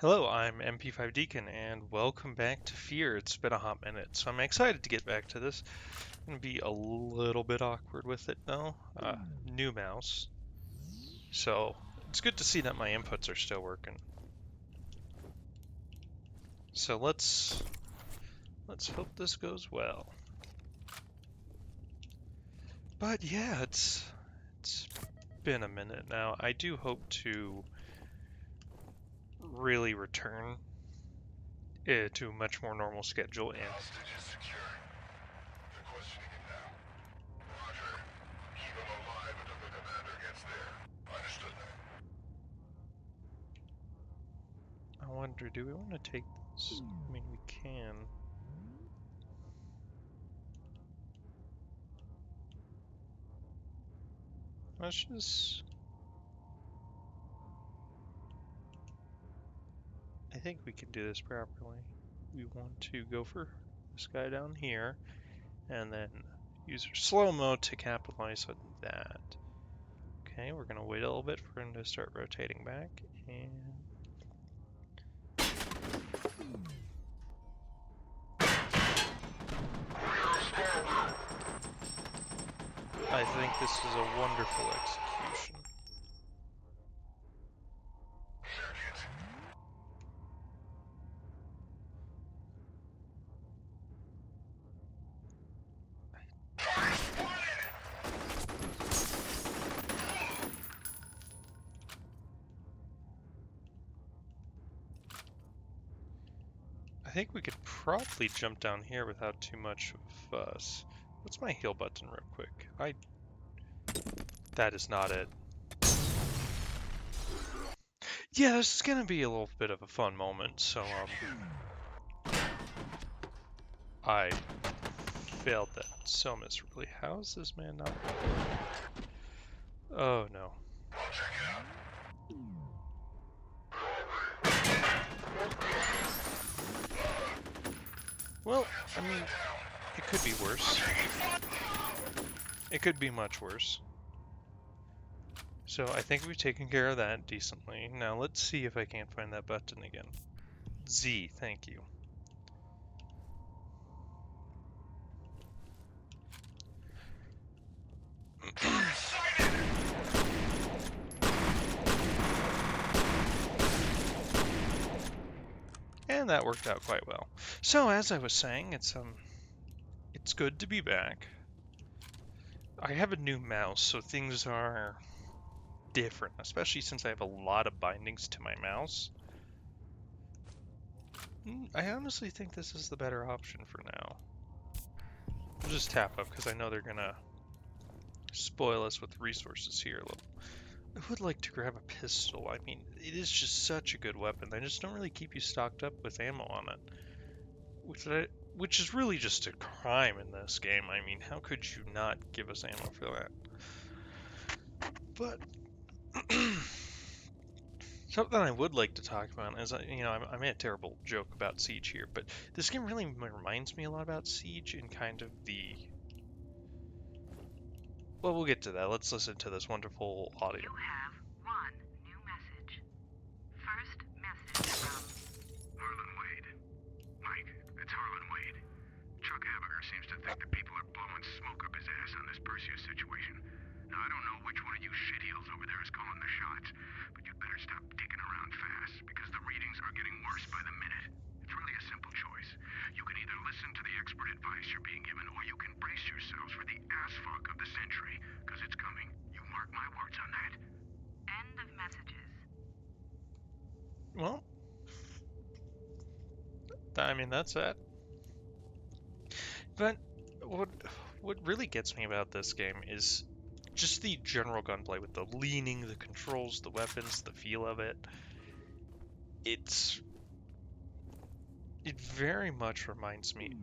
Hello, I'm MP5 Deacon, and welcome back to F.E.A.R. It's been a hot minute, so I'm excited to get back to this. I'm gonna be a little bit awkward with it though. New mouse, so it's good to see that my inputs are still working. So let's hope this goes well. But yeah, it's been a minute now. I do hope to really return to a much more normal schedule and Hostage is secure. They're questioning him now. Roger. Keep him alive until the commander gets there. Understood. I wonder, do we want to take this? I mean, we can. Let's just. I think we can do this properly. We want to go for this guy down here, and then use our slow mode to capitalize on that. Okay, we're gonna wait a little bit for him to start rotating back, and I think this is a wonderful execution. I think we could probably jump down here without too much of a fuss. What's my heal button real quick? That is not it. Yeah, this is gonna be a little bit of a fun moment, so I failed that so miserably. How is this man not? Oh no. I'll check it out. Well, I mean, it could be worse. It could be much worse. So I think we've taken care of that decently. Now let's see if I can't find that button again. Z, thank you. And that worked out quite well. So as I was saying, it's good to be back. I have a new mouse, so things are different, especially since I have a lot of bindings to my mouse. I honestly think this is the better option for now. We'll just tap up because I know they're gonna spoil us with resources here a little. I would like to grab a pistol. I mean, it is just such a good weapon. They just don't really keep you stocked up with ammo on it, which is really just a crime in this game. I mean, how could you not give us ammo for that? But something I would like to talk about is, I made a terrible joke about Siege here, but this game really reminds me a lot about Siege in kind of the. Well, we'll get to that. Let's listen to this wonderful audio. You have one new message. First message from Harlan Wade. Mike, it's Harlan Wade. Chuck Habiger seems to think that people are blowing smoke up his ass on this Perseus situation. Now, I don't know which one of you shitheels over there is calling the shots, but you'd better stop dicking around fast, because the readings are getting worse by the minute. It's really a simple choice. You can either listen to the expert advice you're being given, or you can brace yourselves for the ass fuck of the century, because it's coming. You mark my words on that. end of messages. Well, I mean, that's that. But what what really gets me about this game is just the general gunplay with the leaning, the controls, the weapons, the feel of it. It very much reminds me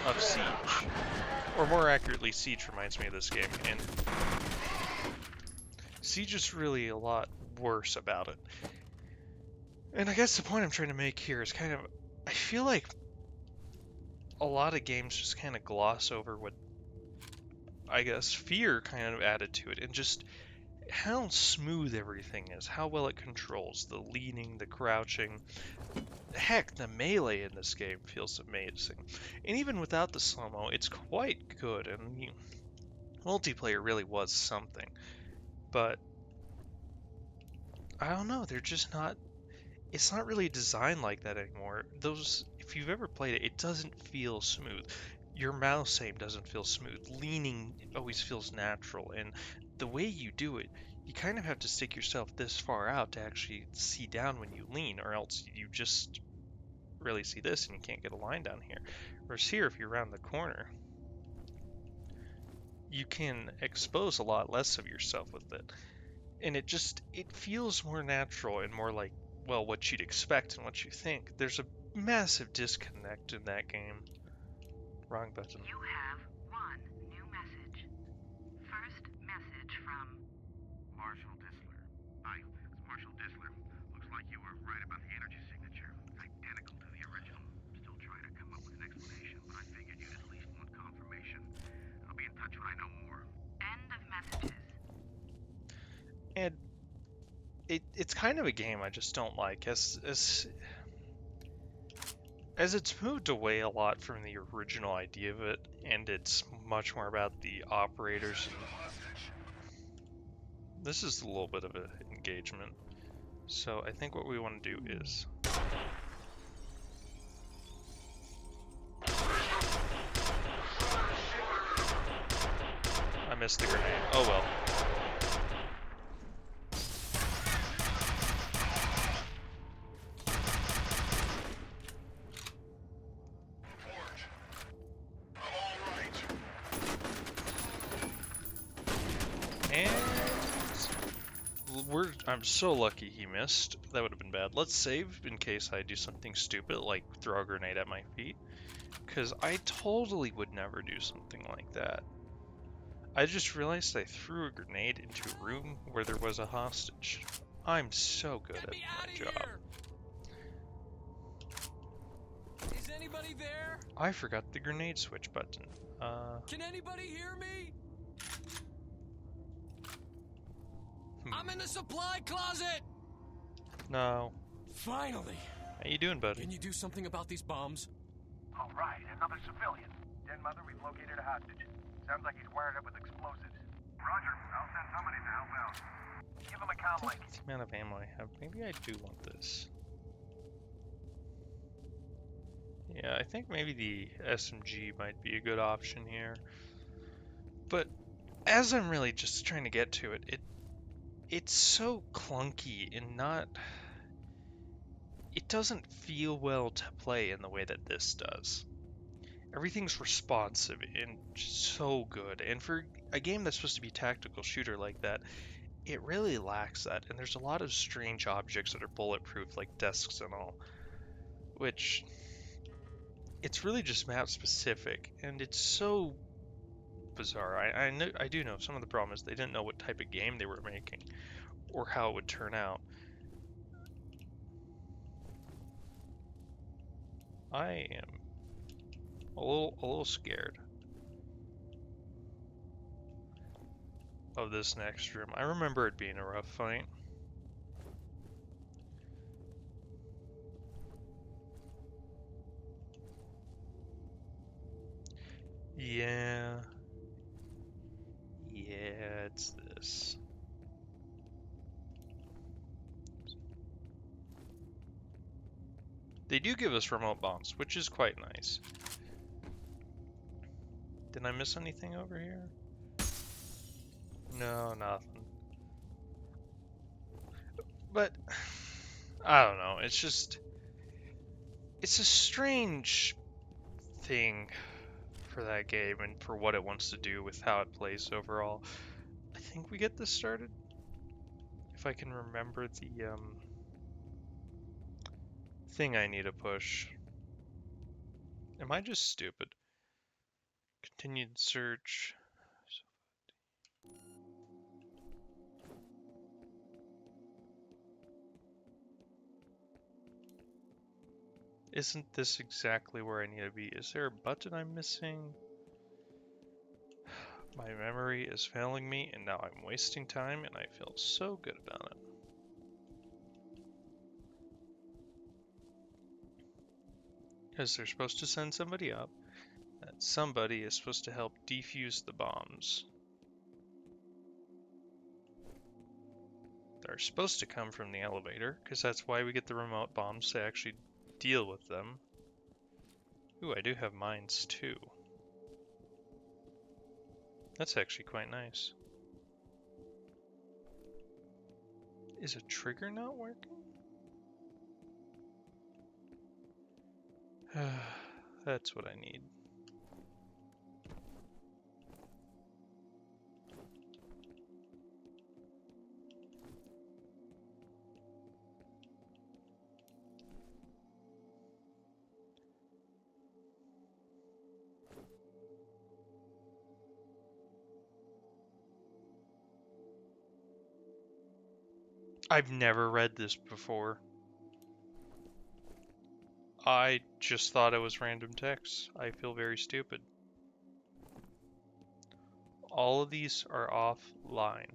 of Siege, or more accurately, Siege reminds me of this game, and Siege is really a lot worse about it. And I guess the point I'm trying to make here is kind of, I feel like a lot of games just kind of gloss over what I guess F.E.A.R kind of added to it, and just how smooth everything is, how well it controls the leaning, the crouching. Heck, the melee in this game feels amazing. And even without the slow-mo, it's quite good, and multiplayer really was something. But, I don't know, they're just not... It's not really designed like that anymore. If you've ever played it, it doesn't feel smooth. Your mouse aim doesn't feel smooth. Leaning always feels natural, and the way you do it, you kind of have to stick yourself this far out to actually see down when you lean, or else you just really see this and you can't get a line down here. Whereas here, if you're around the corner, you can expose a lot less of yourself with it. And it feels more natural and more like, well, what you'd expect and what you think. There's a massive disconnect in that game. Wrong button. You have one new message. First message from Marshal Disler. Hi, it's Marshal Disler. Looks like you were right about the energy signature. Identical to the original. Still trying to come up with an explanation, but I figured you'd at least want confirmation. I'll be in touch when I know more. end of messages. And it's kind of a game I just don't like. As it's moved away a lot from the original idea of it, and it's much more about the operators. This is a little bit of an engagement. So I think what we want to do is... I missed the grenade. Oh well. And I'm so lucky he missed. That would have been bad. Let's save in case I do something stupid like throw a grenade at my feet. Because I totally would never do something like that. I just realized I threw a grenade into a room where there was a hostage. I'm so good at my job. Is anybody there? I forgot the grenade switch button. Can anybody hear me? I'm in the supply closet! No. Finally! How you doing, buddy? Can you do something about these bombs? All right, another civilian. Den Mother, we've located a hostage. Sounds like he's wired up with explosives. Roger, I'll send somebody to help out. Give him a comm link. That's the amount of ammo I have. Maybe I do want this. Yeah, I think maybe the SMG might be a good option here. But as I'm really just trying to get to it, it's so clunky and not... It doesn't feel well to play in the way that this does. Everything's responsive and so good. And for a game that's supposed to be a tactical shooter like that, it really lacks that. And there's a lot of strange objects that are bulletproof, like desks and all. Which... It's really just map specific, and it's so bizarre. I do know some of the problem is they didn't know what type of game they were making or how it would turn out. I am a little scared of this next room. I remember it being a rough fight. Yeah. Yeah, it's this. They do give us remote bombs, which is quite nice. Did I miss anything over here? No, nothing. But, I don't know, it's just... It's a strange thing for that game and for what it wants to do with how it plays overall. I think we get this started. If I can remember the thing I need to push. Am I just stupid? Continued search. Isn't this exactly where I need to be? Is there a button I'm missing? My memory is failing me, and now I'm wasting time, and I feel so good about it. Because they're supposed to send somebody up. That somebody is supposed to help defuse the bombs. They're supposed to come from the elevator, because that's why we get the remote bombs to actually deal with them. Ooh, I do have mines too. That's actually quite nice. Is a trigger not working? That's what I need. I've never read this before. I just thought it was random text. I feel very stupid. All of these are offline.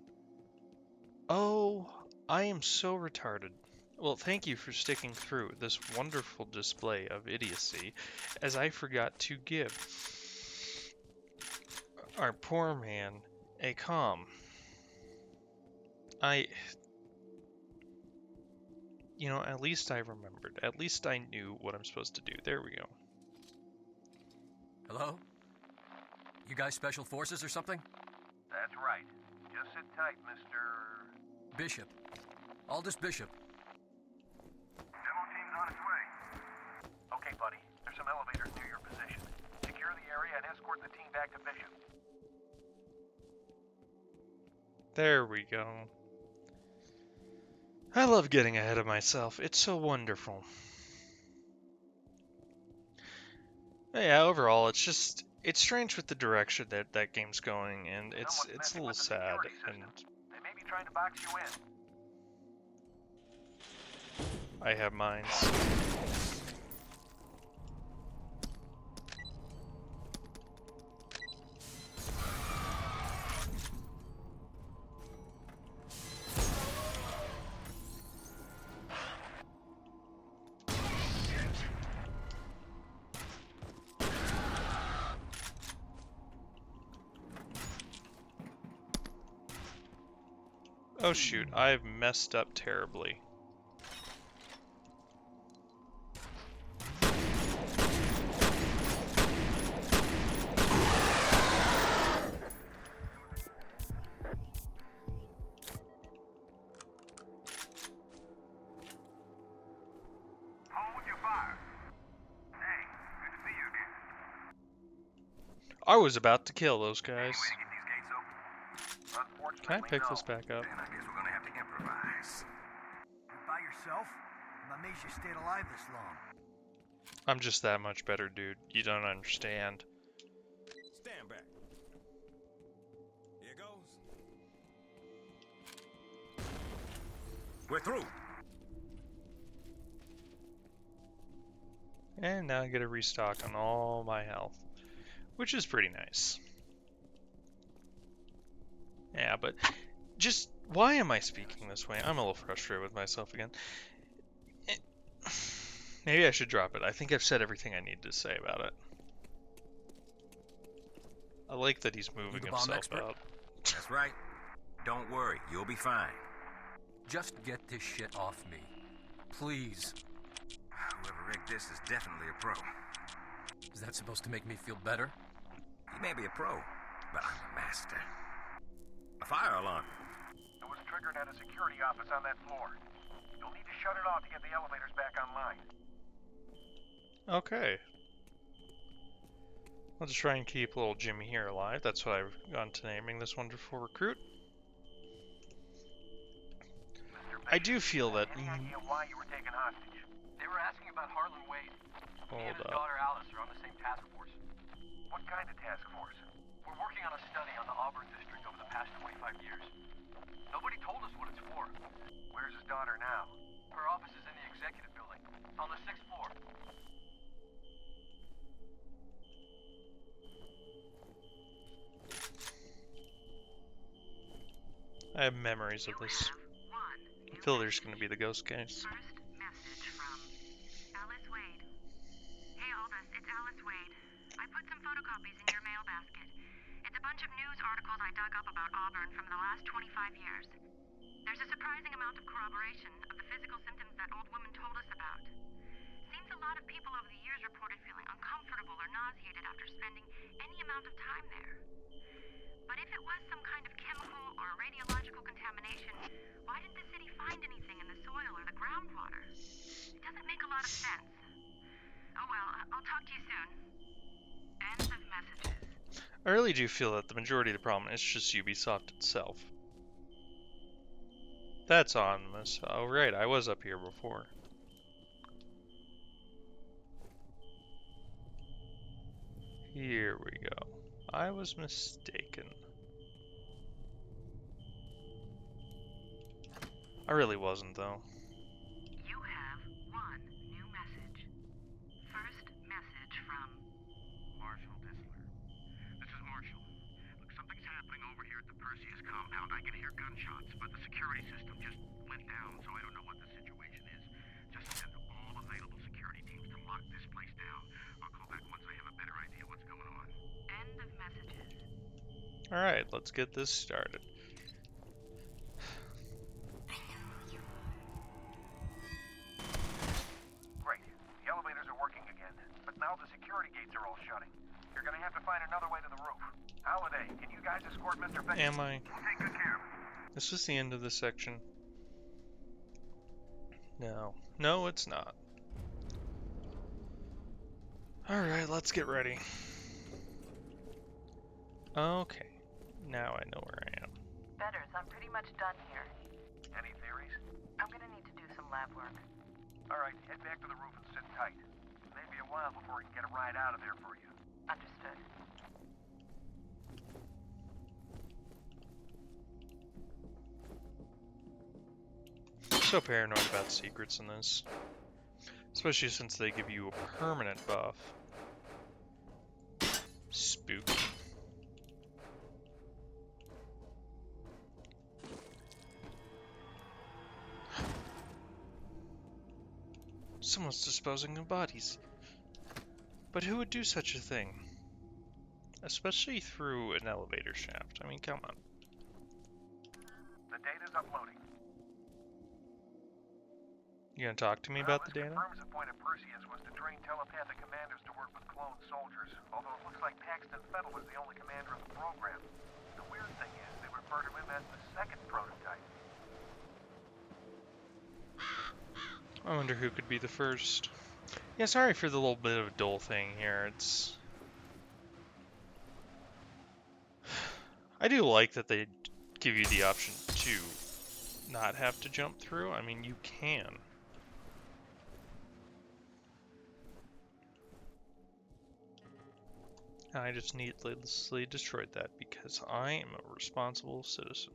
Oh, I am so retarded. Well, thank you for sticking through this wonderful display of idiocy, as I forgot to give our poor man a calm. You know, at least I remembered. At least I knew what I'm supposed to do. There we go. Hello? You guys special forces or something? That's right. Just sit tight, Mr. Bishop. Aldous Bishop. Demo team's on its way. Okay, buddy. There's some elevators near your position. Secure the area and escort the team back to Bishop. There we go. I love getting ahead of myself. It's so wonderful. Yeah, overall, it's strange with the direction that that game's going, and it's a little sad. And They may be trying to box you in. I have mines. Oh shoot, I've messed up terribly. Hold your fire. Hey, good to see you again. I was about to kill those guys. Any way to get these gates open? Unfortunately, Can I pick no. this back up? Then I guess we're gonna have to improvise. You're by yourself? I'm amazed you stayed alive this long. I'm just that much better, dude. You don't understand. Stand back. Here goes. We're through. And now I get a restock on all my health, which is pretty nice. Yeah, but just why am I speaking this way? I'm a little frustrated with myself again. Maybe I should drop it. I think I've said everything I need to say about it. I like that he's moving the bomb himself expert? out. That's right. Don't worry, you'll be fine. Just get this shit off me. Please. Whoever rigged this is definitely a pro. Is that supposed to make me feel better? He may be a pro, but I'm a master. A fire alarm. It was triggered at a security office on that floor. You'll need to shut it off to get the elevators back online. Okay. I'll just try and keep little Jimmy here alive. That's what I've gone to naming this wonderful recruit. I do feel that... Any idea why you were taken hostage? They were asking about Harlan Wade. He and his Hold up. daughter Alice are on the same task force. What kind of task force? We're working on a study on the Auburn district over the past 25 years. Nobody told us what it's for. Where's his daughter now? Her office is in the executive building, on the 6th floor. I have memories of this. I feel there's going to be the ghost case. First message from Alice Wade. Hey Aldous, it's Alice Wade. I put some photocopies in your mail basket. It's a bunch of news articles I dug up about Auburn from the last 25 years. There's a surprising amount of corroboration of the physical symptoms that old woman told us about. Seems a lot of people over the years reported feeling uncomfortable or nauseated after spending any amount of time there. But if it was some kind of chemical or radiological contamination, why didn't the city find anything in the soil or the groundwater? It doesn't make a lot of sense. Oh well, I'll talk to you soon. End of messages. I really do feel that the majority of the problem is just Ubisoft itself. That's ominous. Oh right, I was up here before. Here we go. I was mistaken. I really wasn't, though. You have one new message. First message from Marshall Disler. This is Marshall. Look, something's happening over here at the Perseus compound. I can hear gunshots, but the security system just went down, so I don't know what the situation is. Just send all available security teams to lock this place down. I'll call back once I have a better idea what's going on. end of messages. Alright, let's get this started. Great. The elevators are working again, but now the security gates are all shutting. You're gonna have to find another way to the roof. Halliday, can you guys escort Mr. Finch? Am I? We'll take good care of him. This was the end of this section. No. No, it's not. Alright, let's get ready. Okay. Now I know where I am. Betters, I'm pretty much done here. Any theories? I'm gonna need to do some lab work. All right, head back to the roof and sit tight. Maybe a while before we can get a ride out of there for you. Understood. I'm so paranoid about secrets in this. Especially since they give you a permanent buff. Spooky. Someone's disposing of bodies. But who would do such a thing? Especially through an elevator shaft. I mean, come on. The data's uploading. You gonna talk to me about the This data? confirms the point of Perseus was to train telepathic commanders to work with clone soldiers, although it looks like Paxton Fettel was the only commander of the program. The weird thing is, they refer to him as the second prototype. I wonder who could be the first. Yeah, sorry for the little bit of a dull thing here. I do like that they give you the option to not have to jump through. I mean, you can. I just needlessly destroyed that because I am a responsible citizen.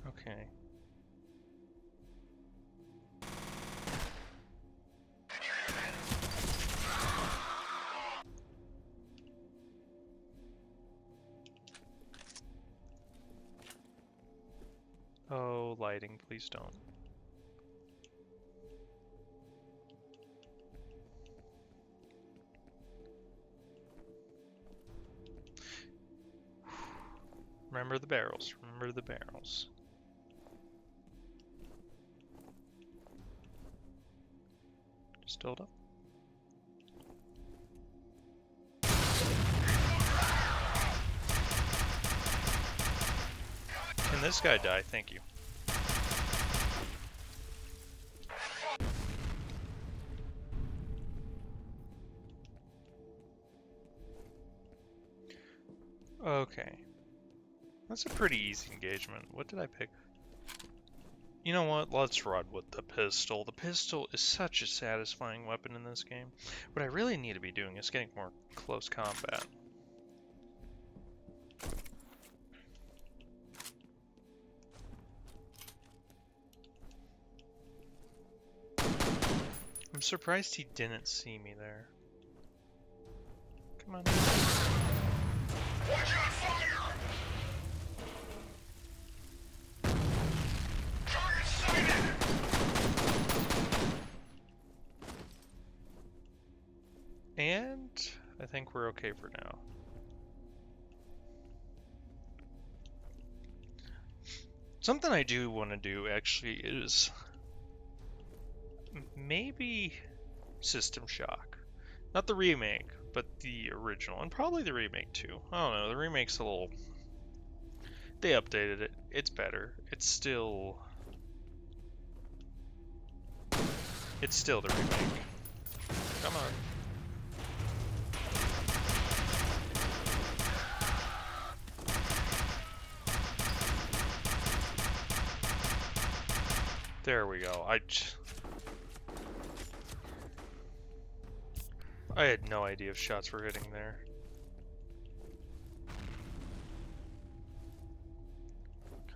Okay. Oh, lighting, please don't. Remember the barrels, remember the barrels. Just hold up. Can this guy die? Thank you. Okay. That's a pretty easy engagement. What did I pick? You know what? Let's run with the pistol. The pistol is such a satisfying weapon in this game. What I really need to be doing is getting more close combat. I'm surprised he didn't see me there. Come on. And I think we're okay for now. Something I do want to do actually is maybe System Shock. Not the remake, but the original, and probably the remake too. I don't know, the remake's a little... They updated it. It's better. It's still the remake. Come on. There we go. I had no idea if shots were hitting there.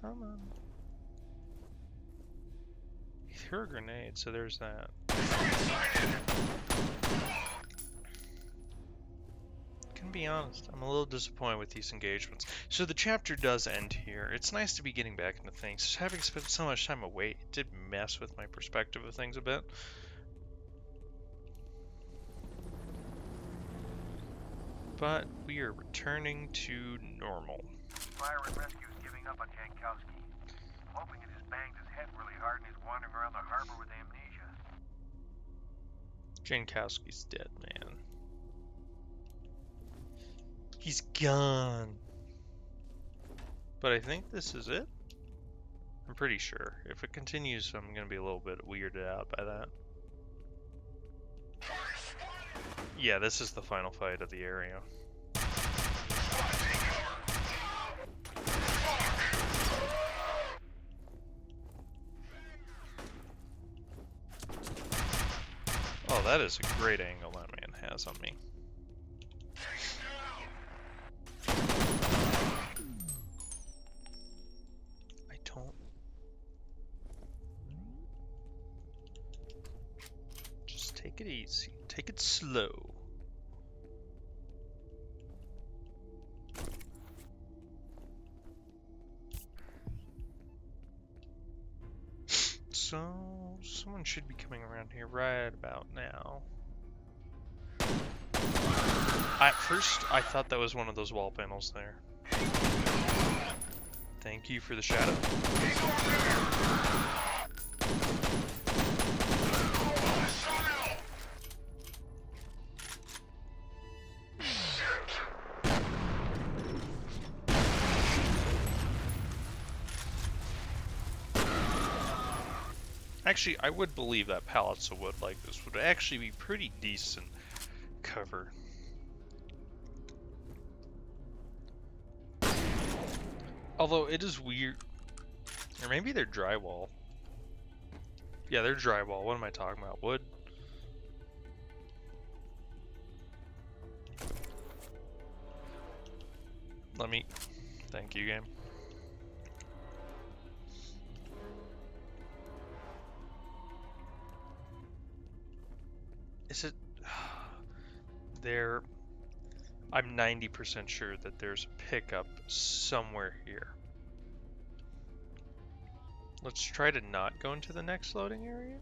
Come on. He threw a grenade, so there's that. Can be honest, I'm a little disappointed with these engagements. So the chapter does end here. It's nice to be getting back into things. Just having spent so much time away, it did mess with my perspective of things a bit. But we are returning to normal. Fire and rescue is giving up on Jankowski. I'm hoping it has banged his head really hard and he's wandering around the harbor with amnesia. Jankowski's dead, man. He's gone. But I think this is it. I'm pretty sure. If it continues, I'm going to be a little bit weirded out by that. Yeah, this is the final fight of the area. Oh, that is a great angle that man has on me. I don't... Just take it easy. Take it slow. So, someone should be coming around here right about now. At first, I thought that was one of those wall panels there. Thank you for the shadow. Actually, I would believe that pallets of wood like this would actually be pretty decent cover. Although it is weird. Or maybe they're drywall. Yeah, they're drywall. What am I talking about? Wood? Let me... Thank you, game. Is it... There... I'm 90% sure that there's a pickup somewhere here. Let's try to not go into the next loading area.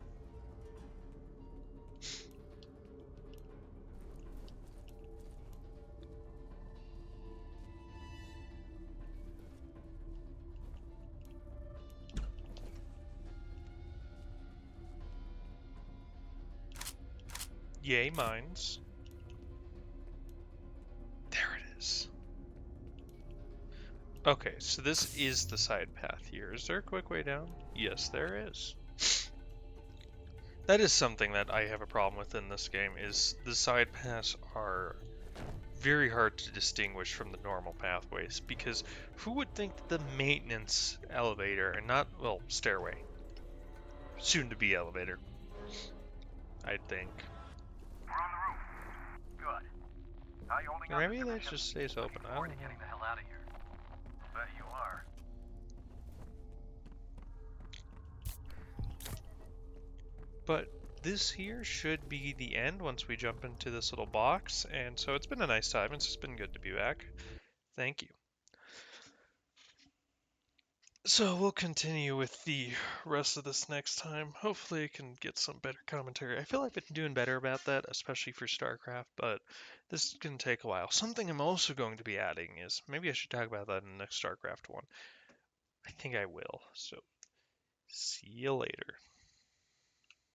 Yay, mines. There it is. Okay, so this is the side path here. Is there a quick way down? Yes, there is. That is something that I have a problem with in this game, is the side paths are very hard to distinguish from the normal pathways, because who would think that the maintenance elevator, and not, well, stairway, soon to be elevator, I think. We're on the roof. Good. How you holding Or up? maybe that just stays open. I don't know. Getting the hell out of here. Bet you are. But this here should be the end once we jump into this little box. And so it's been a nice time. It's just been good to be back. Thank you. So we'll continue with the rest of this next time. Hopefully I can get some better commentary. I feel like I've been doing better about that, especially for StarCraft, but this is going to take a while. Something I'm also going to be adding is, maybe I should talk about that in the next StarCraft one. I think I will. So see you later.